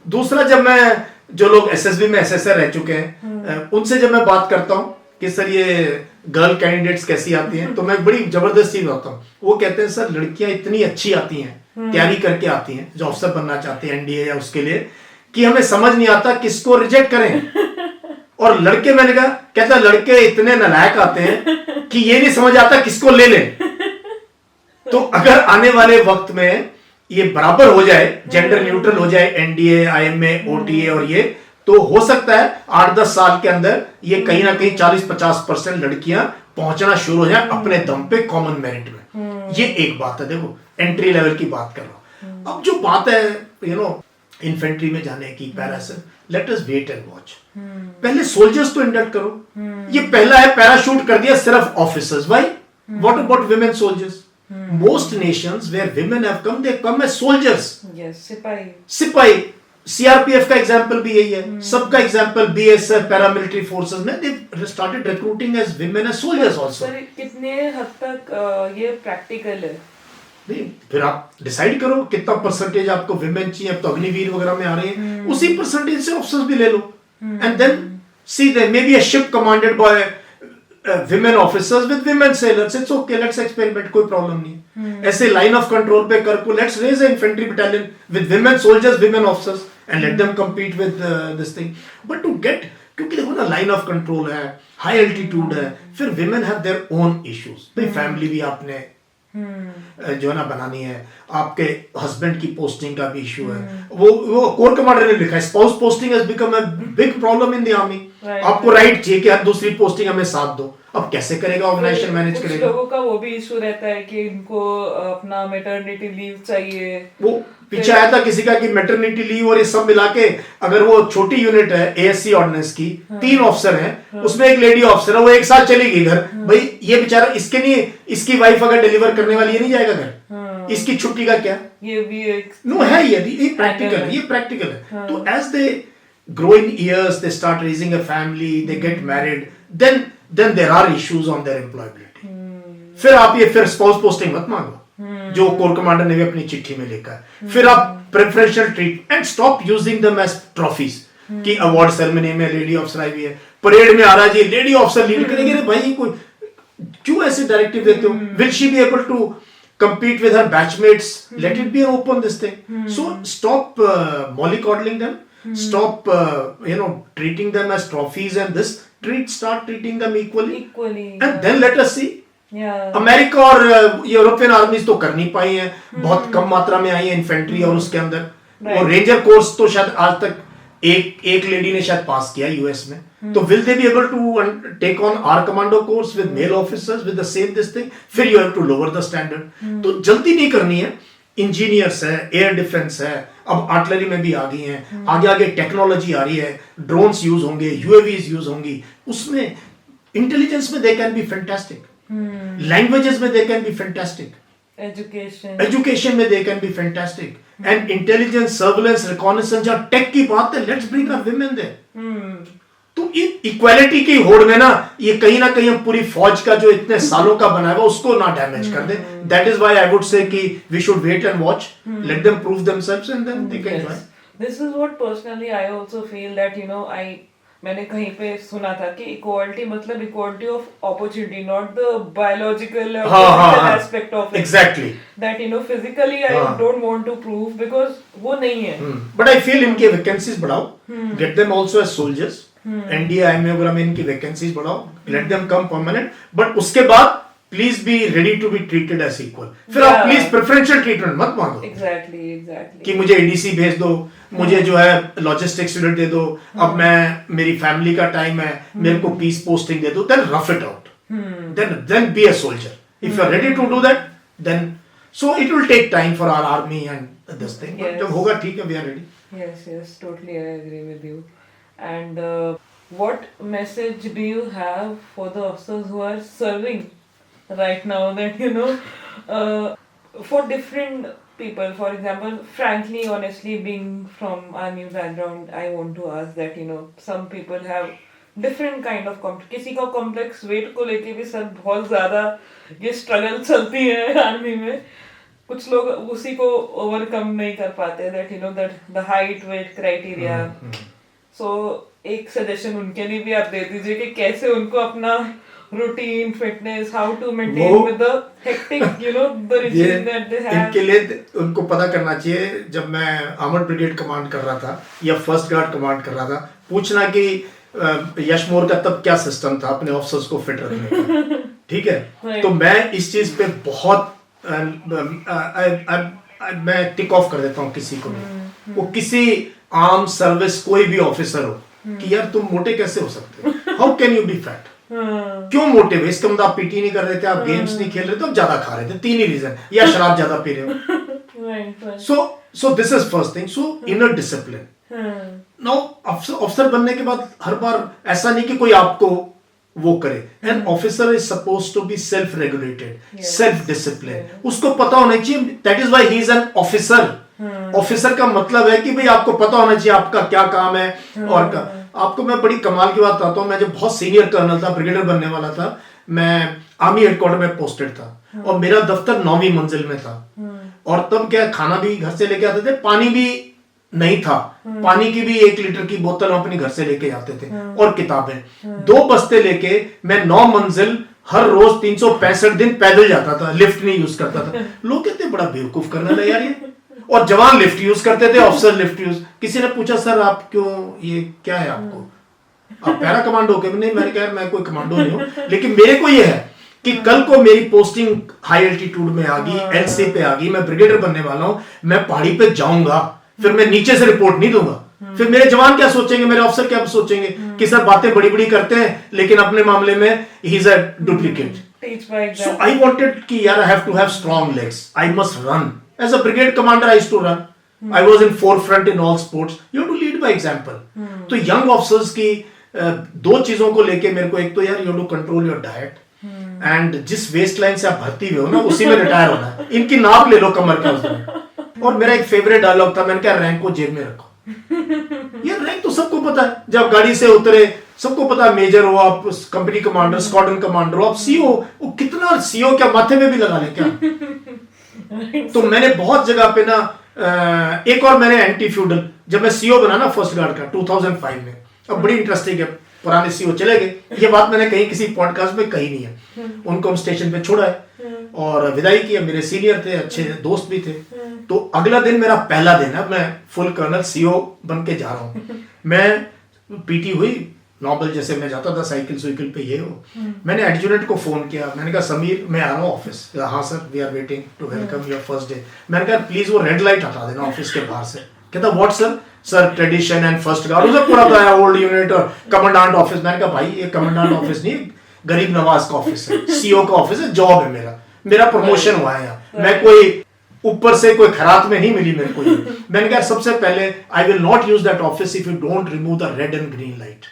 दूसरा, जब मैं, जो लोग एसएसबी में एसएसआर रह चुके हैं, उनसे जब मैं बात करता हूँ कि सर ये गर्ल कैंडिडेट्स कैसी आती हैं, तो मैं बड़ी जबरदस्त चीज बताता हूँ। वो कहते हैं सर लड़कियां इतनी अच्छी आती हैं, तैयारी करके आती हैं, जो अफसर बनना चाहते हैं एनडीए या उसके लिए, कि हमें समझ नहीं आता किसको रिजेक्ट करें। और लड़के, मैंने कहा, कहता लड़के इतने नालायक आते हैं कि ये नहीं समझ आता किसको ले लें। तो अगर आने वाले वक्त में ये बराबर हो जाए, जेंडर न्यूट्रल हो जाए, एनडीए, आईएमए, ओटीए और ये, तो हो सकता है 8-10 साल के अंदर ये कहीं ना कहीं 40-50% लड़कियां पहुंचना शुरू हो जाए अपने दम पे कॉमन मेरिट में। ये एक बात है, देखो एंट्री लेवल की बात कर रहा हूं। अब जो बात है इन्फेंट्री में जाने की, पैरा से, let us wait and watch. पहले सोल्जर्स तो इंडक्ट करो। ये पहला है, पैराशूट कर दिया सिर्फ officers. Why? What about women soldiers? Most nations where women have come, they come as soldiers. Yes, सिपाही। सिपाही, सीआरपीएफ का एग्जांपल भी यही है, सबका एग्जांपल बीएसएफ, पैरामिलिट्री फोर्सेस में they started recruiting as women as soldiers also. Sir कितने हद तक ये प्रैक्टिकल है? नहीं, फिर आप डिसाइड करो कितना परसेंटेज आपको विमेन चाहिए। अब तो अग्निवीर वगैरह में आ रही है, उसी परसेंटेज से ऑफिसर्स भी ले लो, and then see there may be a ship commanded by women officers with women sailors. It's okay, let's experiment, कोई प्रॉब्लम नहीं। ऐसे लाइन ऑफ कंट्रोल पे कर को let's raise a infantry battalion with women soldiers, women officers, and let them compete with this thing. But to get, क्योंकि देखो ना, लाइन ऑफ कंट्रोल है, हाई एल्टीट्यूड है, फिर women have their own issues. भाई फैमिली भी आपने जो है ना बनानी है, आपके हस्बैंड की पोस्टिंग का भी इशू है। वो कोर कमांडर ने लिखा है, spouse posting has become a big problem in the army. आपको राइट चाहिए कि आप दूसरी पोस्टिंग हमें साथ दो। अब कैसे करेगा ऑर्गेनाइजेशन, मैनेज करेगा? लोगों का वो भी इशू रहता है कि इनको अपना मैटरनिटी लीव चाहिए। वो पीछे आया था किसी का कि मैटरनिटी लीव और ये सब मिला के, अगर वो छोटी यूनिट है एएससी ऑर्डिनेंस की, 3 ऑफिसर हैं, उसमें एक लेडी ऑफिसर है, वो 1 साल चली गई घर। भाई ये बेचारा, इसके नहीं, इसकी वाइफ अगर डिलीवर करने वाली, ये नहीं जाएगा घर, इसकी छुट्टी का क्या? ये भी एक नो है, ये प्रैक्टिकल है, ये प्रैक्टिकल है। तो as they grow in years, they start raising a family, they get married, then there are issues on their employability. फिर आप ये स्पाउस पोस्टिंग मत मांगो, जो कोर कमांडर ने भी अपनी चिट्ठी में लिखा है। फिर आप preferential treat and stop using them as trophies कि अवार्ड सेरेमनी में लेडी ऑफिसर आई हुई है, परेड में आ रहा जी लेडी ऑफिसर लीड करेंगे। भाई कोई क्यों ऐसे डायरेक्टिव देते हो? Will she be able to compete with her batchmates? Let it be open, this thing. So stop mollycoddling them. Stop treating them as trophies, and start treating them equally, and then let us see. America और यूरोपियन आर्मीज तो कर नहीं पाई हैं, बहुत कम मात्रा में आई है इन्फेंट्री, और उसके अंदर और रेंजर कोर्स तो शायद आज तक एक लेडी ने शायद पास किया यूएस में। तो will they be able to take on our commando course with male officers with the same this thing? फिर you have to lower the standard. तो जल्दी नहीं करनी है। इंजीनियर्स है, एयर डिफेंस है, अब आर्टिलरी में भी आ गई हैं, आगे टेक्नोलॉजी आ रही है, ड्रोन्स यूज होंगे, यूएवीज यूज होंगी, उसमें इंटेलिजेंस में they can be fantastic, languages में they can be fantastic, education में they can be fantastic, and intelligence, surveillance, reconnaissance, या टेक की बात है, let's bring up women there. तो इक्वालिटी की होड़ में ना, ये कहीं ना कहीं हम पूरी फौज का जो इतने सालों का बना है उसको ना डैमेज कर दे। That is why I would say कि we should wait and watch, let them prove themselves, and then they can join. This is what personally I also feel that मैंने कहीं पे सुना था कि इक्वालिटी मतलब equality of opportunity, not the biological aspect of it. Exactly that physically I don't want to prove, because वो नहीं है। बट आई फील इनके वैकेंसीज बढ़ाओ, get them also as soldiers, NDA IMA वगैरह में इनकी वैकेंसीज बढ़ाओ, let them come permanent, but उसके बाद please be ready to be treated as equal. फिर आप प्लीज प्रेफरेंशियल ट्रीटमेंट मत मांगो। एग्जैक्टली कि मुझे एडीसी भेज दो, मुझे जो है लॉजिस्टिक्स यूनिट दे दो, अब मैं मेरी फैमिली का टाइम है, मेरे को पीस पोस्टिंग दे दो, then rough it out, then be a soldier. If you are ready to do that, then so it will take time for our army and this thing, but जब होगा ठीक है, we are ready. Yes, totally, I agree with you. And what message do you have for the officers who are serving right now, that for different people, for example, frankly, honestly, being from army background, I want to ask that some people have different kind of किसी का कॉम्प्लेक्स वेट को लेके भी सर बहुत ज्यादा ये स्ट्रगल चलती है आर्मी में। कुछ लोग उसी को ओवरकम नहीं कर पाते, that the height weight criteria. So एक सजेशन उनके लिए भी आप दे दीजिए कि कैसे उनको अपना routine, fitness, how to maintain with the hectic the regime that they have. इनके लिए उनको पता करना चाहिए, जब मैं आर्मर्ड ब्रिगेड कमांड कर रहा था या फर्स्ट गार्ड कमांड कर रहा था, पूछना कि यशमोर का तब क्या सिस्टम था अपने ऑफिसर्स को फिट रखने का। ठीक है। Right. तो मैं इस चीज पे बहुत मैं टिक ऑफ कर देता हूँ किसी को भी, वो किसी आर्म सर्विस कोई भी ऑफिसर हो, कि यार तुम मोटे कैसे हो सकते हो, how can you B fat, क्यों मोटे हुए? इसका मतलब आप पीटी नहीं कर रहे थे, आप गेम्स नहीं खेल रहे थे, आप ज्यादा खा रहे थे, 3 ही रीजन, या शराब ज्यादा पी रहे हो। So this is first thing, so inner discipline. Now अफसर बनने के बाद हर बार ऐसा नहीं कि कोई आपको वो करे, an officer is suppose to be self regulated, self discipline, उसको पता होना चाहिए, that is why he is an officer. Officer का मतलब है कि भाई आपको पता होना चाहिए आपका क्या काम है। और आपको मैं बड़ी कमाल की बात बताता हूँ, मैं जब बहुत सीनियर कर्नल था, ब्रिगेडियर बनने वाला था, मैं आर्मी हेडक्वार्टर में पोस्टेड था, और मेरा दफ्तर 9वीं मंजिल में था, और तब क्या खाना भी घर से लेके आते थे, पानी भी नहीं था, पानी की भी 1 लीटर की बोतल हम अपने घर से लेके जाते थे, और किताबें 2 बस्ते लेके मैं 9 मंजिल हर रोज 365 दिन पैदल जाता था, लिफ्ट नहीं यूज करता था। लोग कहते बड़ा बेवकूफ करना है यार ये, और जवान लिफ्ट यूज करते थे, ऑफिसर लिफ्ट यूज। किसी ने पूछा सर आप क्यों, ये क्या है आपको, आप पैरा कमांडो के? नहीं, मैंने कहा मैं कोई कमांडो नहीं हूं, लेकिन मेरे को ये है कि कल को मेरी पोस्टिंग हाई एल्टीट्यूड में आ गई, एलसी पे आ गई, मैं ब्रिगेडियर बनने वाला हूं, मैं पहाड़ी पे जाऊंगा, फिर मैं नीचे से रिपोर्ट नहीं दूंगा, फिर मेरे जवान क्या सोचेंगे, मेरे अफसर क्या सोचेंगे कि सर बातें बड़ी बड़ी करते हैं लेकिन अपने मामले में he is a duplicate. So I wanted कि यार I have to have strong legs. I must run. As a brigade commander, I used to run. I was in forefront in all sports. You have to lead by example. तो young officers की 2 चीजों को लेके मेरे को, एक तो यार you have to control your diet. And जिस वेस्ट लाइन से आप भर्ती हुए हो ना, उसी में रिटायर होना है। इनकी नाप ले लो कमर का उसमें। और मेरा एक फेवरेट डायलॉग था, मैंने कहा रैंक को जेब में रखो। यार रैंक तो सबको पता है, जब गाड़ी से उतरे सबको पता, मेजर हो आप, कंपनी कमांडर, स्क्वाड्रन कमांडर हो आप, सीओ, वो कितना सीओ क्या माथे में भी लगा ले क्या? तो मैंने बहुत जगह पे ना, एक और मैंने एंटी फ्यूडल, जब मैं सीओ बना ना फर्स्ट गार्ड का 2005 में, अब बड़ी इंटरेस्टिंग है, पुराने सीओ चले गए, ये बात मैंने कहीं किसी पॉडकास्ट में कही नहीं है, उनको हम स्टेशन पे छोड़ा है और विदाई की। मेरे सीनियर थे, अच्छे दोस्त भी थे। तो अगला दिन मेरा पहला दिन है, मैं फुल कर्नल सीओ बन के जा रहा हूँ। मैं पीटी हुई नॉर्मल, जैसे मैं जाता था साइकिल पे, ये हो। मैंने एडजुटेंट को फोन किया, मैंने कहा समीर मैं आ रहा हूँ ऑफिस। हाँ sir, we are waiting to welcome your first day. मैंने कहा प्लीज वो रेड लाइट हटा देना ऑफिस के बाहर से। कहता what sir? Sir tradition and first guard, उसे पूरा बताया, ओल्ड यूनिट और कमांडेंट ऑफिस। मैंने कहा भाई ये कमांडेंट ऑफिस नहीं, गरीब नवाज का ऑफिस है, सीओ का ऑफिस है, जॉब है मेरा प्रमोशन हुआ है यहाँ, मैं कोई ऊपर से कोई खरात में नहीं मिली मेरे को ये। मैंने कहा सबसे पहले I will not use that office if you don't remove the red and green light.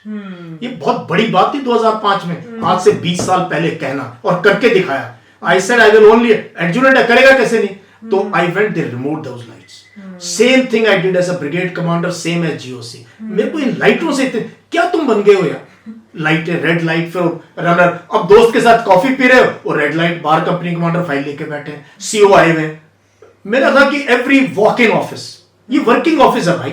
ये बहुत बड़ी बात थी 2005 में, आज से 20 साल पहले कहना और करके दिखाया। I said I will only, adjutant करेगा कैसे नहीं, तो I went they remove those lights. Same thing I did as a brigade commander, same as GOC. मेरे को इन लाइटों से क्या तुम बन गए हो यार, लाइट रेड लाइट, फिर रनर, अब दोस्त के साथ कॉफी पी रहे हो और रेड लाइट, बाहर कंपनी कमांडर फाइल लेके बैठे हैं, सीओ आए हुए। मेरा था कि एवरी वॉक इन ऑफिस, ये वर्किंग ऑफिस है भाई,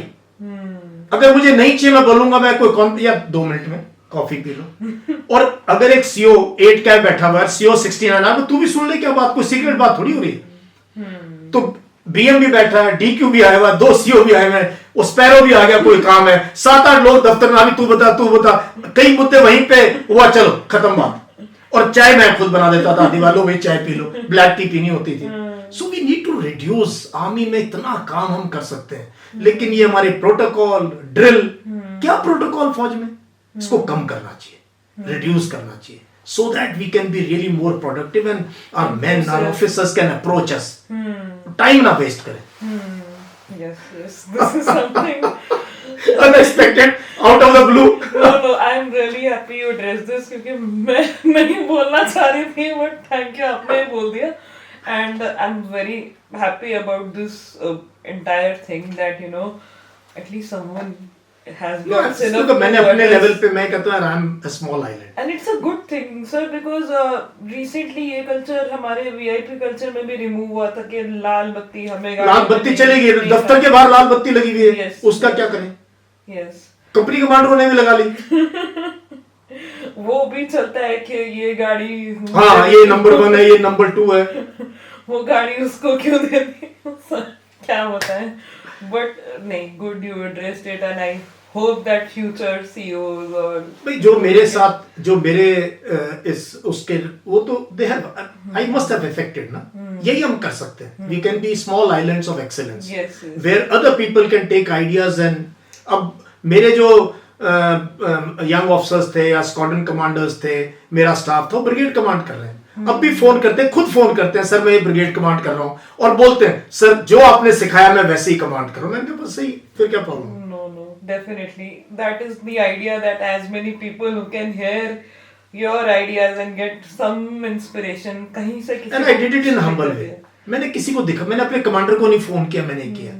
अगर मुझे नहीं चाहिए मैं बोलूंगा मैं कोई कौन या 2 मिनट में कॉफी पी लो। और अगर एक सीओ 8 कैब बैठा हुआ है, सीओ 69 आ, तो तू भी सुन ले क्या बात, कोई सीक्रेट बात थोड़ी हो रही है। तो बीएम भी बैठा है, डीक्यू भी आया हुआ, 2 सीओ भी आए हुए हैं, स्पैरो भी आ गया, कोई काम है, 7-8 लोग दफ्तर में, अभी तू बता, कई मुद्दे वहीं पे हुआ, चलो खत्म बात। और चाय मैं खुद बना देता था, दिवालों में चाय पी लो, ब्लैक टी पीनी होती थी। So we need to reduce. Army में इतना काम हम कर सकते हैं, लेकिन ये हमारे प्रोटोकॉल, ड्रिल, क्या प्रोटोकॉल फौज में, इसको कम करना चाहिए, रिड्यूस करना चाहिए, so that we can be really more productive and our men, our officers can approach us. Time ना वेस्ट करें। Yes, this is something unexpected, out of the blue. No, I'm really happy you addressed this, क्योंकि मैं नहीं बोलना चाह रही थी, but thank you, आपने बोल दिया। And I'm very happy about this entire thing, that you know at least someone has guts enough to मैंने अपने लेवल पे मैं कहता हूँ I'm a small island. And it's a good thing, sir, because recently ये कल्चर हमारे VIP कल्चर में भी रिमूव हुआ था कि लाल बत्ती हमें, लाल बत्ती चलेगी, दफ्तर के बाहर लाल बत्ती लगी हुई है, उसका क्या करें? Yes. कंपनी कमांडरों ने भी लगा ली। वो भी चलता है कि ये गाड़ी, हाँ ये नंबर 1 है, ये नंबर 2 है, वो गाड़ी उसको क्यों देती क्या होता है। बट नहीं, good you addressed it, and I hope that future CEOs or भाई जो मेरे साथ जो मेरे इस उसके वो तो they have I must have affected ना, यही हम कर सकते हैं. We can be small islands of excellence where other people can take ideas. And अब मेरे जो यंग ऑफिसर्स थे या स्क्वाड्रन कमांडर्स थे, मेरा स्टाफ था, ब्रिगेड कमांड कर रहे हैं. अब भी फोन करते हैं, खुद फोन करते हैं, सर मैं ये ब्रिगेड कमांड कर रहा हूँ, और बोलते हैं सर जो आपने सिखाया मैं वैसे ही कमांड करूँ. मैंने कहा बस सही, फिर क्या problem. No, definitely. That is the idea that as many people who can hear your ideas and get some inspiration कहीं से किसी. And I did it in humble way. मैंने किसी को दिखा, मैंने अपने कमांडर को नहीं फोन किया, मैंने किया.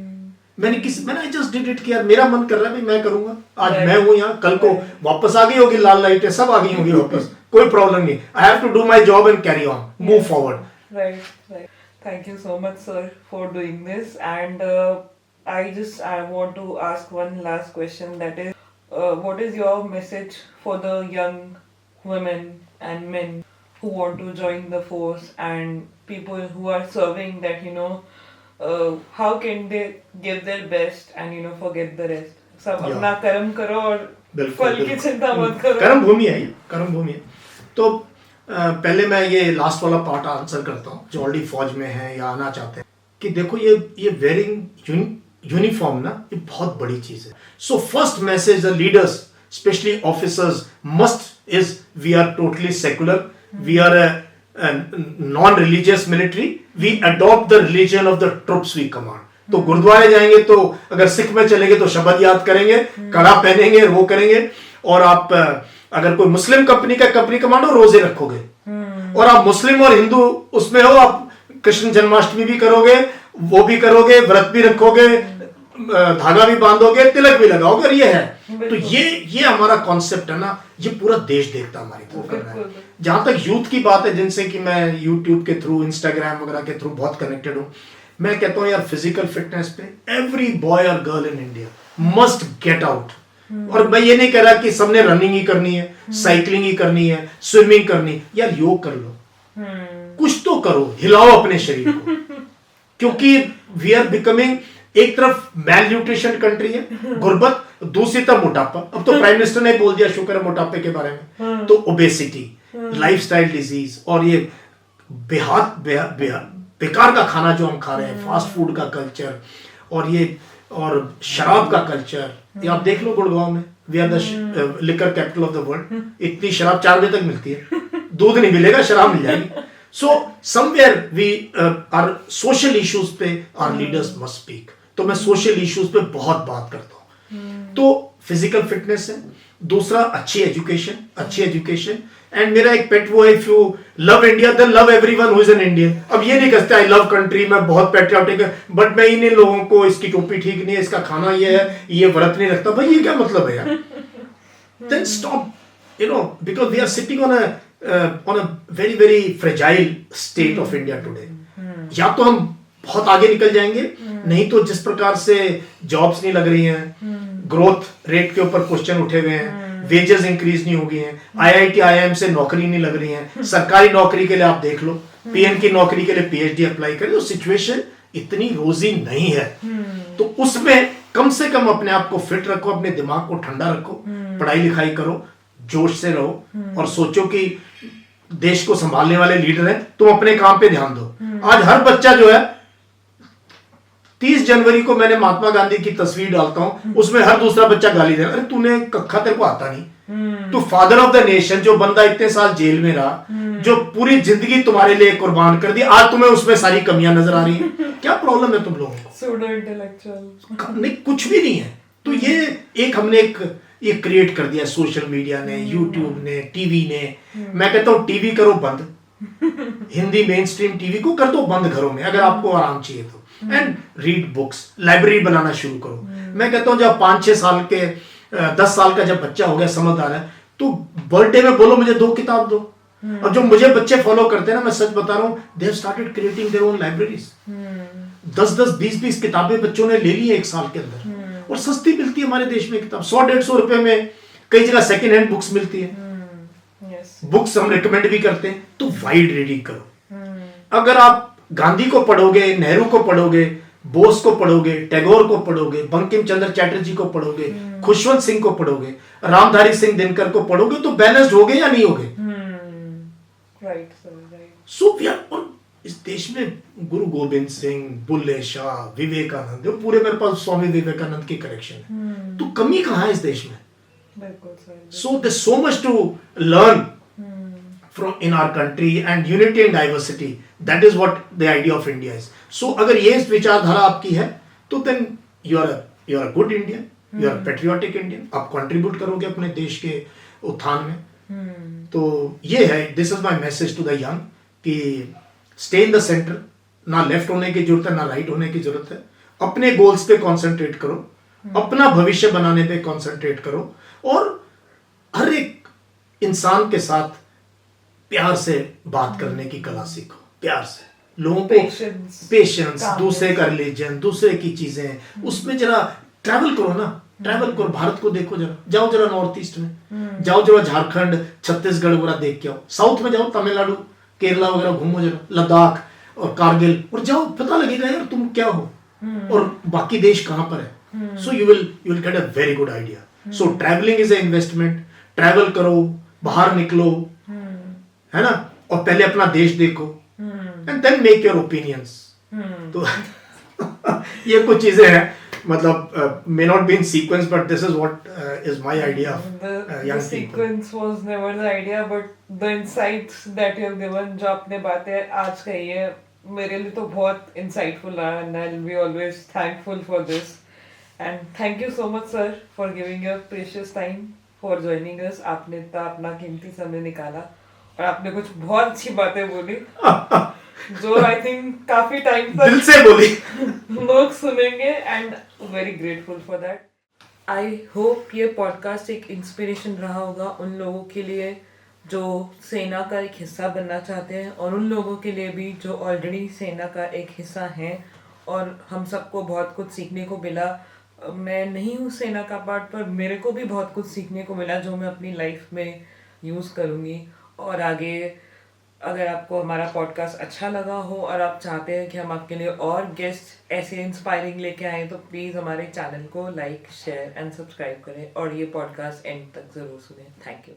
मैंने आई जस्ट डिड इट किया. मेरा मन कर रहा है भाई मैं करूंगा. आज मैं हूँ यहाँ, कल को वापस आ गई होगी लाल लाइटें, सब आ गई होगी वापस, कोई प्रॉब्लम नहीं. I have to do my job and carry on, move forward. Right. Thank you so much, sir, for doing this. And I want to ask one last question. That is, what is your message for the young women and men who want to join the force and people who are serving? That how can they give their best and forget the rest? सब अपना कर्म करो और फल की चिंता मत करो. कर्म भूमि है, कर्म भूमि है. तो पहले मैं ये लास्ट वाला पार्ट आंसर करता हूँ जो ऑलरेडी फौज में है या आना चाहते हैं, कि देखो ये वेयरिंग यूनिफॉर्म ना, ये बहुत बड़ी चीज है. So first message the leaders specially officers must is we are totally secular, we are non religious military, we adopt the religion of the troops we command. तो गुरुद्वारे जाएंगे तो अगर सिख में चलेंगे तो शब्द याद करेंगे, कड़ा पहनेंगे, वो करेंगे. और आप अगर कोई मुस्लिम कंपनी का कंपनी कमांडो, रोजे रखोगे. और आप मुस्लिम और हिंदू उसमें हो, आप कृष्ण जन्माष्टमी भी करोगे, वो भी करोगे, व्रत भी रखोगे, धागा भी बांधोगे, तिलक भी लगाओगे. और ये है तो ये हमारा कॉन्सेप्ट है ना, ये पूरा देश देखता हमारी तरफ कर रहा है. जहां तक यूथ की बात है, जिनसे कि मैं यूट्यूब के थ्रू, इंस्टाग्राम वगैरह के थ्रू बहुत कनेक्टेड हूं, मैं कहता हूं यार फिजिकल फिटनेस पे एवरी बॉय और girl in India must get out. और मैं ये नहीं कह रहा कि सबने रनिंग ही करनी है, साइकिलिंग ही करनी है, स्विमिंग करनी है. यार योग कर लो, कुछ तो करो, हिलाओ अपने शरीर को. क्योंकि वी आर बिकमिंग, एक तरफ मैल न्यूट्रिशन कंट्री है, गुर्बत, दूसरी तरफ मोटापा. अब तो प्राइम मिनिस्टर ने बोल दिया, शुक्र है, मोटापे के बारे में. तो ओबेसिटी, लाइफस्टाइल डिजीज, और ये बेकार का खाना जो हम खा रहे हैं, फास्ट फूड का कल्चर, और शराब का कल्चर. ये आप देख लो गुड़गांव में, we are the liquor capital of the world. इतनी शराब 4 बजे तक मिलती है, दूध नहीं मिलेगा, शराब मिल जाएगी. So somewhere we are social issues पे आवर लीडर्स मस्ट स्पीक. तो मैं सोशल इश्यूज पे बहुत बात करता हूँ. तो फिजिकल फिटनेस है, दूसरा अच्छी एजुकेशन. एंड मेरा एक पेट वो है, if you love India then love everyone who is an Indian. अब ये नहीं कहते आई लव कंट्री, मैं बहुत पैट्रियोटिक है, बट मैं इन लोगों को, इसकी टोपी ठीक नहीं है, इसका खाना ये है, ये व्रत नहीं रखता. भाई ये क्या मतलब है यार? Then stop, because we are sitting on a very very fragile state of India today. या तो हम बहुत आगे निकल जाएंगे, नहीं तो जिस प्रकार से जॉब्स नहीं लग रही हैं, ग्रोथ रेट के ऊपर क्वेश्चन उठे हुए हैं, वेजेस इंक्रीज नहीं हो गई हैं, IIT IIM से नौकरी नहीं लग रही हैं, सरकारी नौकरी के लिए आप देख लो, PN की नौकरी के लिए PhD अप्लाई करें, तो सिचुएशन इतनी रोजी नहीं है. तो उसमें कम से कम अपने आप को फिट रखो, अपने दिमाग को ठंडा रखो, पढ़ाई लिखाई करो, जोश से रहो, और सोचो कि देश को संभालने वाले लीडर हैं, तुम अपने काम पे ध्यान दो. आज हर बच्चा जो है, 30 जनवरी को मैंने महात्मा गांधी की तस्वीर डालता हूं, उसमें हर दूसरा बच्चा गाली दे रहा है, अरे तूने कक्खा, तेरे को आता नहीं, तू फादर ऑफ द नेशन, जो बंदा इतने साल जेल में रहा, जो पूरी जिंदगी तुम्हारे लिए कुर्बान कर दी, आज तुम्हें उसमें सारी कमियां नजर आ रही हैं. क्या प्रॉब्लम है तुम लोगों को? सूडो इंटेलेक्चुअल नहीं, कुछ भी नहीं है. तो ये हमने ये क्रिएट कर दिया, सोशल मीडिया ने, यूट्यूब ने, टीवी ने. मैं कहता हूँ टीवी करो बंद, हिंदी मेन स्ट्रीम टीवी को कर दो बंद घरों में, अगर आपको आराम चाहिए तो. एंड रीड बुक्स, लाइब्रेरी बनाना शुरू करो. मैं कहता हूँ जब 5-6 साल के 10 साल का जब बच्चा हो गया, समझदार है, तो बर्थडे में बोलो मुझे 2 किताब दो. और जो मुझे बच्चे फॉलो करते हैं ना, मैं सच बता रहा हूँ, they have started creating their own libraries. 10-10, 20-20 किताबें बच्चों ने ले ली है 1 साल के अंदर, और सस्ती मिलती है हमारे देश में किताब, 100-150 रुपए में. कई जगह सेकेंड हैंड बुक्स मिलती है. बुक्स हम रिकमेंड भी करते हैं. तो वाइड रीडिंग करो. अगर आप गांधी को पढ़ोगे, नेहरू को पढ़ोगे, बोस को पढ़ोगे, टैगोर को पढ़ोगे, बंकिम चंद्र चैटर्जी को पढ़ोगे, खुशवंत सिंह को पढ़ोगे, रामधारी सिंह दिनकर को पढ़ोगे तो बैलेंस्ड हो गए या नहीं हो गए? Right sir, right. So we are, और इस देश में गुरु गोविंद सिंह, बुल्ले शाह, विवेकानंद, और पूरे मेरे पास स्वामी विवेकानंद की कलेक्शन है। तो कमी कहाँ है इस देश में? बिल्कुल sir. So there so much to learn from in our country, and unity and diversity, that is what the idea of India is. So अगर ये विचारधारा आपकी है तो then you are a good Indian, you are a patriotic Indian, आप contribute करोगे अपने देश के उत्थान में। तो ये है, this is my message to the young कि stay in the center, ना लेफ्ट होने की जरूरत है ना राइट होने की जरूरत है, अपने गोल्स पे कॉन्सेंट्रेट करो, अपना भविष्य बनाने पे कॉन्सेंट्रेट करो, और हर एक इंसान के साथ प्यार से बात करने की कला सीखो, प्यार से लोगों को, पेशेंस, दूसरे का रिलीजन, दूसरे की चीजें, उसमें जरा ट्रैवल करो ना, ट्रैवल करो, भारत को देखो जरा, जाओ जरा नॉर्थ ईस्ट में, जाओ जरा झारखंड, छत्तीसगढ़ वगैरह देख के आओ, साउथ में जाओ, तमिलनाडु, केरला वगैरह घूमो जरा, लद्दाख और कारगिल, और जाओ, पता लगेगा यार तुम क्या हो और बाकी देश कहाँ पर है। So you will get a very good idea. So travelling is a investment, travel करो, बाहर निकलो, है ना, और पहले अपना देश देखो, and then make your opinions. तो ये कुछ चीजें हैं, मतलब may not be in sequence, but this is what is my idea of young the people. sequence was never the idea, but the insights that you have given, जो आपने बातें आज कही है, मेरे लिए तो बहुत insightful है, and I'll be always thankful for this. And thank you so much sir for giving your precious time for joining us. आपने इतना अपना कीमती समय निकाला और आपने कुछ बहुत अच्छी बातें बोली जो आई थिंक काफी टाइम तक दिल से बोली लोग सुनेंगे, and very grateful for that. I hope ये पॉडकास्ट एक इंस्पिरेशन रहा होगा उन लोगों के लिए जो सेना का एक हिस्सा बनना चाहते हैं, और उन लोगों के लिए भी जो ऑलरेडी सेना का एक हिस्सा हैं, और हम सबको बहुत कुछ सीखने को मिला। मैं नहीं हूँ सेना का पार्ट, पर मेरे को भी बहुत कुछ सीखने को मिला जो मैं अपनी लाइफ में यूज़ करूँगी। और आगे अगर आपको हमारा पॉडकास्ट अच्छा लगा हो और आप चाहते हैं कि हम आपके लिए और गेस्ट ऐसे इंस्पायरिंग लेके आए, तो प्लीज़ हमारे चैनल को लाइक, शेयर एंड सब्सक्राइब करें, और ये पॉडकास्ट एंड तक ज़रूर सुनें। Thank you.